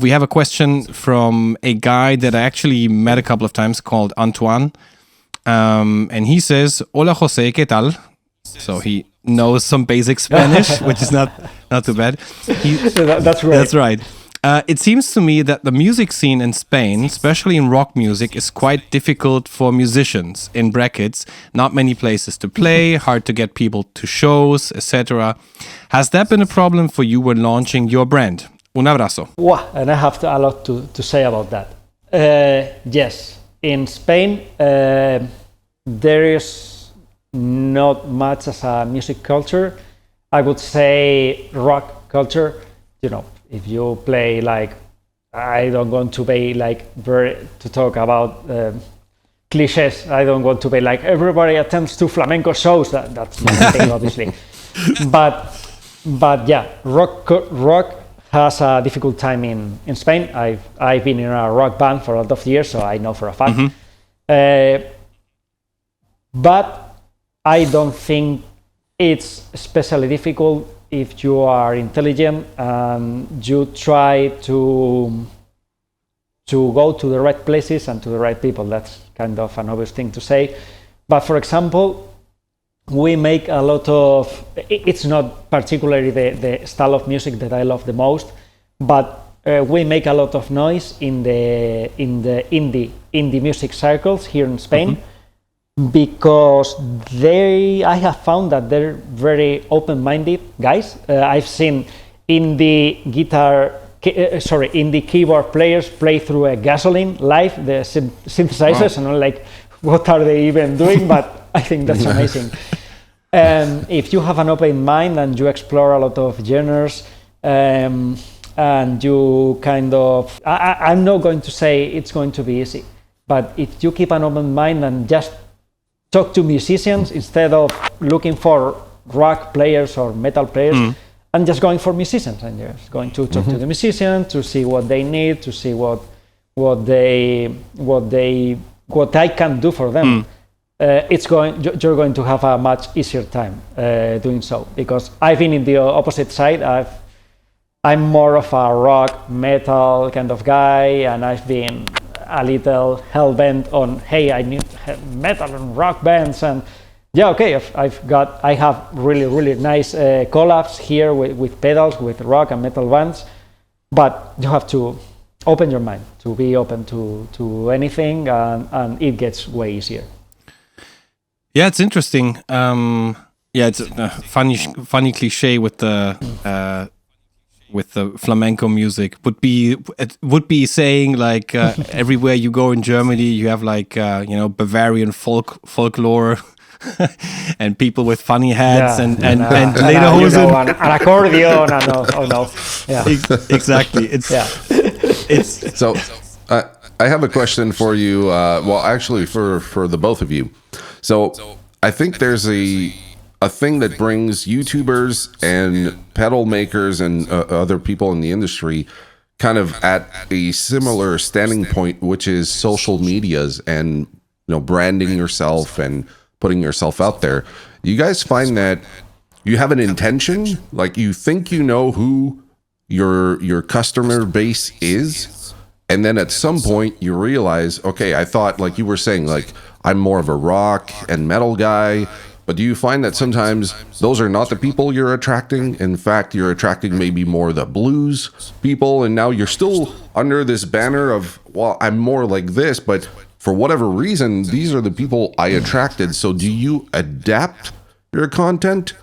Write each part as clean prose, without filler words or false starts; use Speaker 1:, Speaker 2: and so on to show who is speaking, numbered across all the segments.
Speaker 1: We have a question from a guy that I actually met a couple of times called Antoine. And he says, Hola José, ¿qué tal? So he knows some basic Spanish, which is not too bad.
Speaker 2: That's right.
Speaker 1: That's right. It seems to me that the music scene in Spain, especially in rock music, is quite difficult for musicians, in brackets, not many places to play, hard to get people to shows, etc. Has that been a problem for you when launching your brand? Un abrazo.
Speaker 2: Wow, and I have a lot to say about that. Yes, in Spain, there is not much as a music culture. I would say rock culture, if you play like, I don't want to be like to talk about cliches. I don't want to be like everybody attends to flamenco shows. That's my thing, obviously. But yeah, rock has a difficult time in Spain. I've been in a rock band for a lot of years, so I know for a fact. Mm-hmm. But I don't think it's especially difficult if you are intelligent and you try to go to the right places and to the right people. That's kind of an obvious thing to say. But for example, we make a lot of, it's not particularly the style of music that I love the most, but we make a lot of noise in the indie music circles here in Spain. Mm-hmm. Because I have found that they're very open-minded guys. I've seen indie keyboard players play through a gasoline live, the synthesizers, wow. And I'm like, what are they even doing? But I think that's amazing. If you have an open mind and you explore a lot of genres, and you kind of, I'm not going to say it's going to be easy, but if you keep an open mind and just talk to musicians instead of looking for rock players or metal players, and just going for musicians and just going to talk to the musicians to see what they need, to see what I can do for them. You're going to have a much easier time doing so, because I've been in the opposite side. I'm more of a rock metal kind of guy, and I've been a little hell-bent on, hey, I need metal and rock bands, and yeah, okay, I have really nice collabs here with pedals, with rock and metal bands, but you have to open your mind to be open to anything, and it gets way easier.
Speaker 1: Yeah, it's interesting. It's a funny cliche with the flamenco music would be saying like everywhere you go in Germany you have like Bavarian folklore and people with funny hats and lederhosen
Speaker 3: an accordion and
Speaker 1: exactly. It's
Speaker 4: so I have a question for you, well actually for the both of you. So I think there's a thing that brings YouTubers and pedal makers and other people in the industry kind of at a similar standing point, which is social medias and branding yourself and putting yourself out there. You guys find that you have an intention, like you think you know who your customer base is, and then at some point you realize, okay, I thought, like you were saying, like I'm more of a rock and metal guy. But do you find that sometimes those are not the people you're attracting? In fact, you're attracting maybe more the blues people, and now you're still under this banner of, well, I'm more like this, but for whatever reason, these are the people I attracted. So do you adapt your content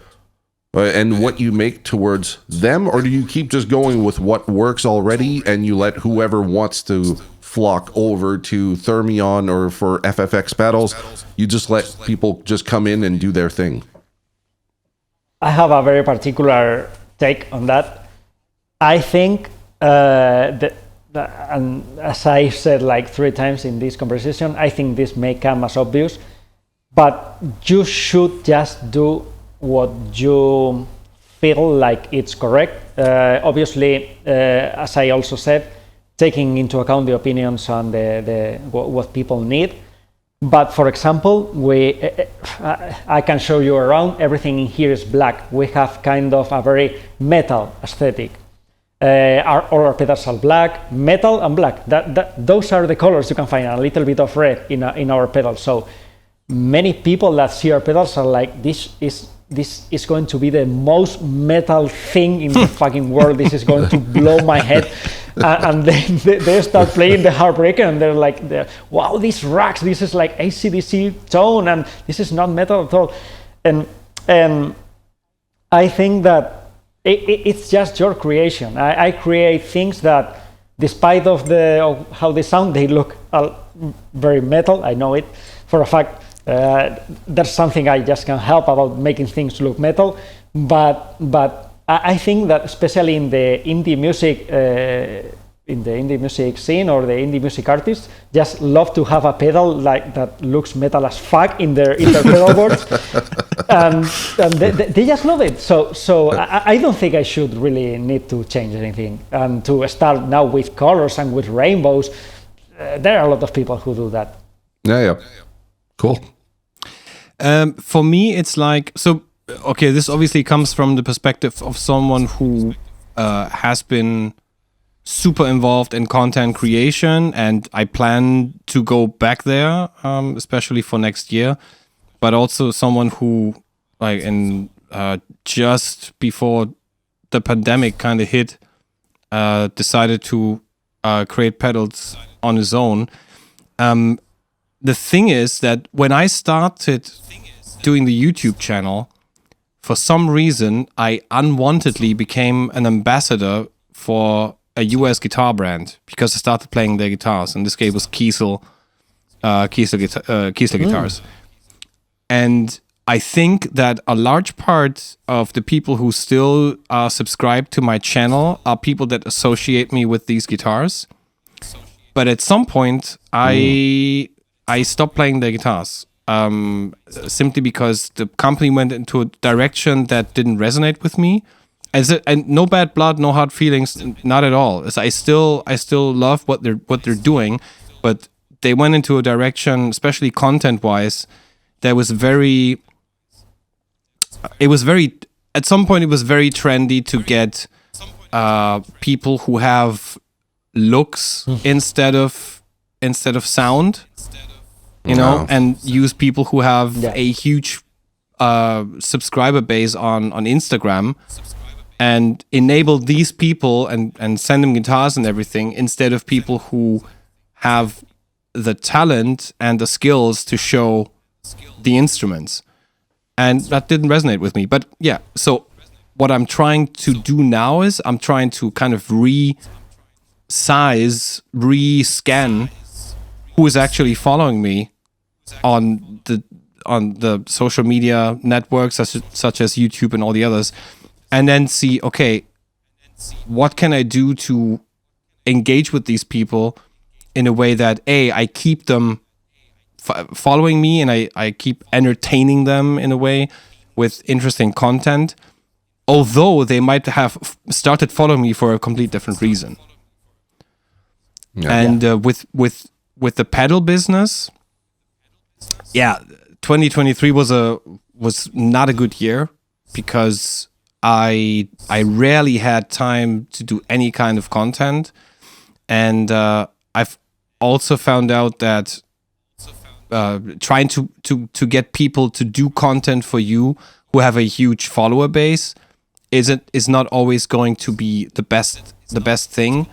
Speaker 4: and what you make towards them, or do you keep just going with what works already and you let whoever wants to flock over to Thermion or for FFX pedals, you just let people just come in and do their thing?
Speaker 2: I have a very particular take on that. I think that, and as I said like 3 times in this conversation, I think this may come as obvious, but you should just do what you feel like it's correct. Obviously, as I also said, taking into account the opinions and what people need. But for example, I can show you around. Everything in here is black. We have kind of a very metal aesthetic. All our pedals are black, metal and black. Those are the colors you can find, and a little bit of red in our pedals. So many people that see our pedals are like, this is going to be the most metal thing in the fucking world. This is going to blow my head. And then they start playing the Heartbreaker, and they're like, wow, these racks, this is like AC/DC tone, and this is not metal at all. And I think that it's just your creation. I create things that, despite of how they sound, they look very metal. I know it for a fact. There's something I just can't help about making things look metal. But I think that especially in the indie music scene, or the indie music artists just love to have a pedal like that looks metal as fuck in their pedal boards, and they just love it. So I don't think I should really need to change anything, and to start now with colors and with rainbows. There are a lot of people who do that.
Speaker 4: Yeah. Cool.
Speaker 1: For me, it's like, so okay, this obviously comes from the perspective of someone who has been super involved in content creation, and I plan to go back there, especially for next year. But also someone who, like, in just before the pandemic kind of hit, decided to create pedals on his own. The thing is that when I started doing the YouTube channel, for some reason, I unwantedly became an ambassador for a US guitar brand, because I started playing their guitars. In this case, was Kiesel guitars. And I think that a large part of the people who still are subscribed to my channel are people that associate me with these guitars. But at some point, I stopped playing their guitars, simply because the company went into a direction that didn't resonate with me. And no bad blood, no hard feelings, not at all. I still love what they're doing, but they went into a direction, especially content-wise, that was very. At some point, it was very trendy to get people who have looks instead of sound, you know, and use people who have a huge subscriber base on Instagram, and enable these people and send them guitars and everything, instead of people who have the talent and the skills to show the instruments. And that didn't resonate with me. But yeah, so what I'm trying to do now is I'm trying to kind of rescan who is actually following me on the social media networks such as YouTube and all the others, and then see, okay, what can I do to engage with these people in a way that I keep them following me, and I keep entertaining them in a way with interesting content, although they might have started following me for a complete different reason. With the pedal business, 2023 was not a good year, because I rarely had time to do any kind of content, and I've also found out that trying to get people to do content for you who have a huge follower base is not always going to be the best thing,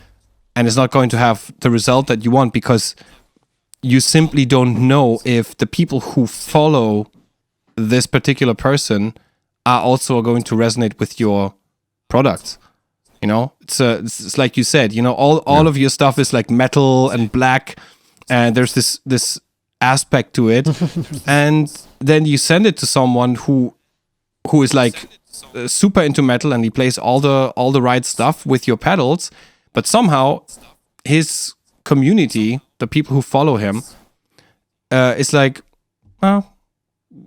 Speaker 1: and it's not going to have the result that you want, because you simply don't know if the people who follow this particular person are also going to resonate with your product. You know, it's like you said, you know, all of your stuff is like metal and black, and there's this aspect to it, and then you send it to someone who is like super into metal, and he plays all the right stuff with your pedals, but somehow his community, the people who follow him, is like, well,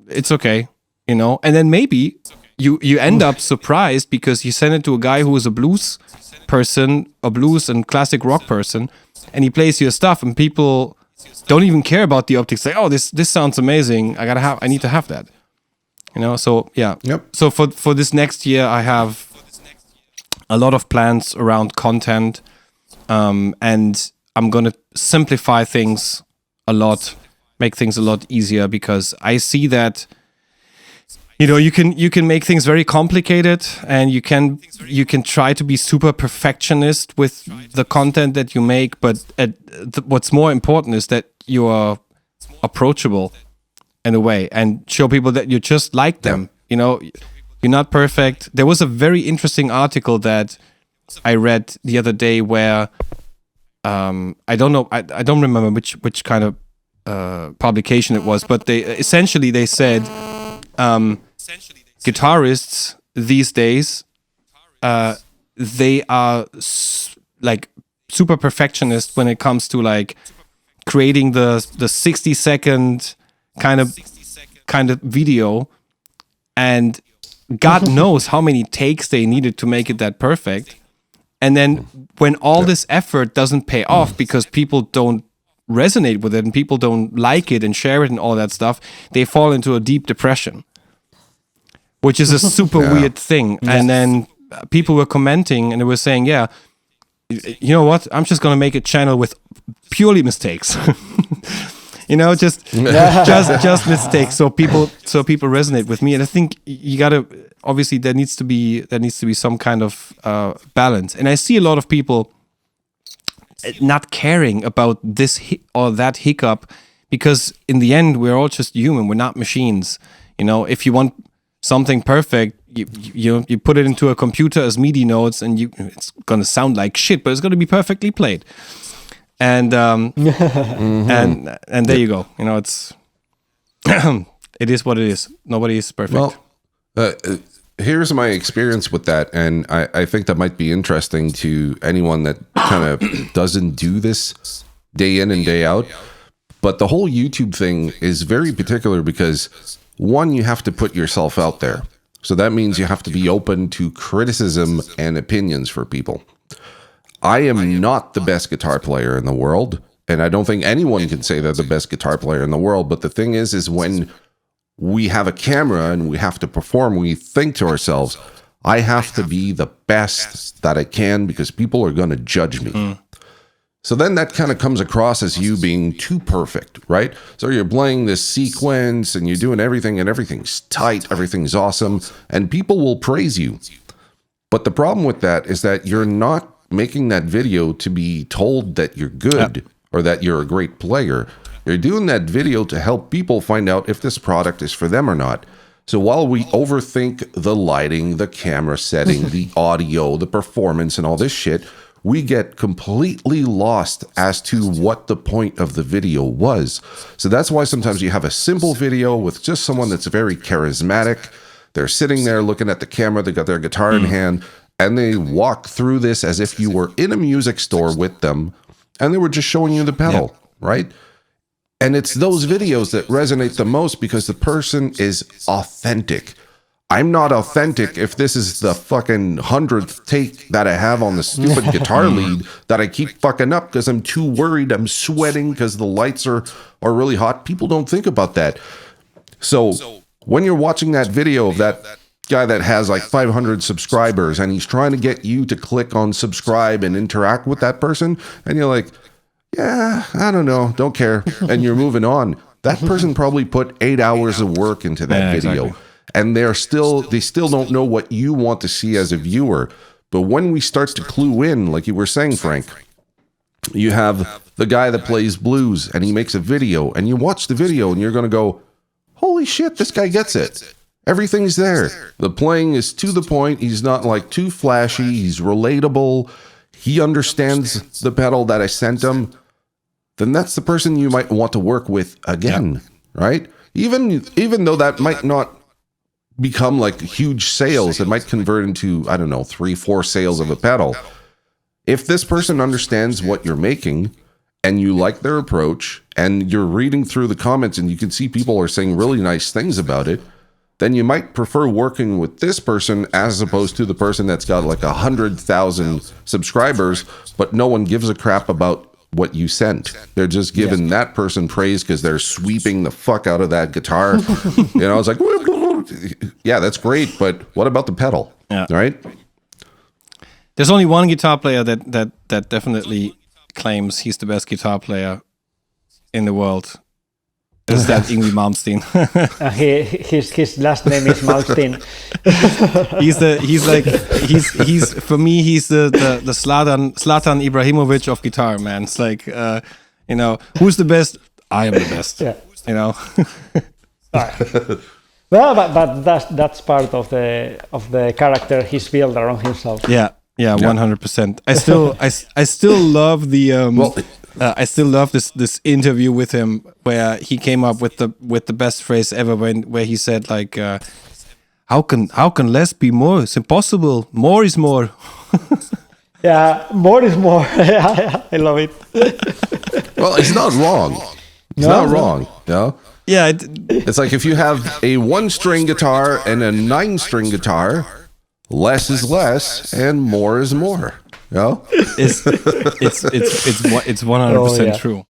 Speaker 1: it's okay, you know. And then maybe you end up surprised, because you send it to a guy who is a blues person, a blues and classic rock person, and he plays your stuff, and people don't even care about the optics. Like, oh, this sounds amazing. I need to have that. You know, so yeah.
Speaker 4: Yep.
Speaker 1: So for this next year, I have a lot of plans around content, and I'm gonna simplify things a lot, make things a lot easier, because I see that, you know, you can make things very complicated, and you can try to be super perfectionist with the content that you make, but what's more important is that you are approachable in a way and show people that you just like them. You know, you're not perfect. There was a very interesting article that I read the other day where I don't know, I don't remember which kind of publication it was, but they said guitarists these days, they are like super perfectionist when it comes to like creating the 60-second kind of video, and God knows how many takes they needed to make it that perfect. And then when all this effort doesn't pay off because people don't resonate with it and people don't like it and share it and all that stuff, they fall into a deep depression, which is a super weird thing. And then people were commenting and they were saying, yeah, you know what? I'm just going to make a channel with purely mistakes. You know, just mistakes, so people resonate with me. And I think you gotta, obviously there needs to be some kind of balance. And I see a lot of people not caring about this or that hiccup, because in the end we're all just human. We're not machines. You know, if you want something perfect, you put it into a computer as MIDI notes, and it's gonna sound like shit, but it's gonna be perfectly played. And and there you go. You know, it's it is what it is. Nobody is perfect.
Speaker 4: Well, here's my experience with that, and I think that might be interesting to anyone that kind of doesn't do this day in and day out. But the whole YouTube thing is very particular because, one, you have to put yourself out there. So that means you have to be open to criticism and opinions for people. I am not the best guitar player in the world, and I don't think anyone can say they're the best guitar player in the world. But the thing is when we have a camera and we have to perform, we think to ourselves, I have to be the best that I can because people are going to judge me. So then that kind of comes across as you being too perfect, right? So you're playing this sequence and you're doing everything and everything's tight, everything's awesome, and people will praise you. But the problem with that is that you're not making that video to be told that you're good or that you're a great player. You're doing that video to help people find out if this product is for them or not. So while we overthink the lighting, the camera setting, the audio, the performance, and all this shit, we get completely lost as to what the point of the video was. So that's why sometimes you have a simple video with just someone that's very charismatic. They're sitting there looking at the camera, they got their guitar in hand, and they walk through this as if you were in a music store with them, and they were just showing you the pedal, right? And it's those videos that resonate the most because the person is authentic. I'm not authentic if this is the fucking 100th take that I have on the stupid guitar lead that I keep fucking up because I'm too worried, I'm sweating because the lights are really hot. People don't think about that. So when you're watching that video of that guy that has like 500 subscribers and he's trying to get you to click on subscribe and interact with that person, and you're like, yeah, I don't know, don't care, and you're moving on. That person probably put 8 hours of work into that video. Exactly. And they still don't know what you want to see as a viewer. But when we start to clue in, like you were saying, Frank, you have the guy that plays blues and he makes a video, and you watch the video and you're going to go, holy shit, this guy gets it. Everything's there. The playing is to the point. He's not like too flashy. He's relatable. He understands the pedal that I sent him. Then that's the person you might want to work with again, right? Even though that might not become like huge sales, it might convert into, I don't know, 3-4 sales of a pedal. If this person understands what you're making and you like their approach and you're reading through the comments and you can see people are saying really nice things about it, then you might prefer working with this person as opposed to the person that's got like 100,000 subscribers, but no one gives a crap about what you sent. They're just giving that person praise because they're sweeping the fuck out of that guitar. You know, it's like, yeah, that's great, but what about the pedal? Yeah. Right?
Speaker 1: There's only one guitar player that definitely claims he's the best guitar player in the world. Is that Yngwie Malmsteen?
Speaker 2: His last name is Malmsteen.
Speaker 1: he's for me he's the Zlatan Ibrahimovic of guitar, man. It's like who's the best? I am the best.
Speaker 2: Yeah. Well, but that's part of the character he's built around himself.
Speaker 1: Yeah, 100%. I still love the I still love this interview with him where he came up with the best phrase ever where he said like how can less be more? It's impossible. More is more.
Speaker 2: Yeah, more is more. I love it.
Speaker 4: Well, he's not wrong. He's not wrong.
Speaker 1: Yeah,
Speaker 4: it's like if you have a 1-string guitar and a 9-string guitar, less is less and more is more.
Speaker 1: It's 100% true.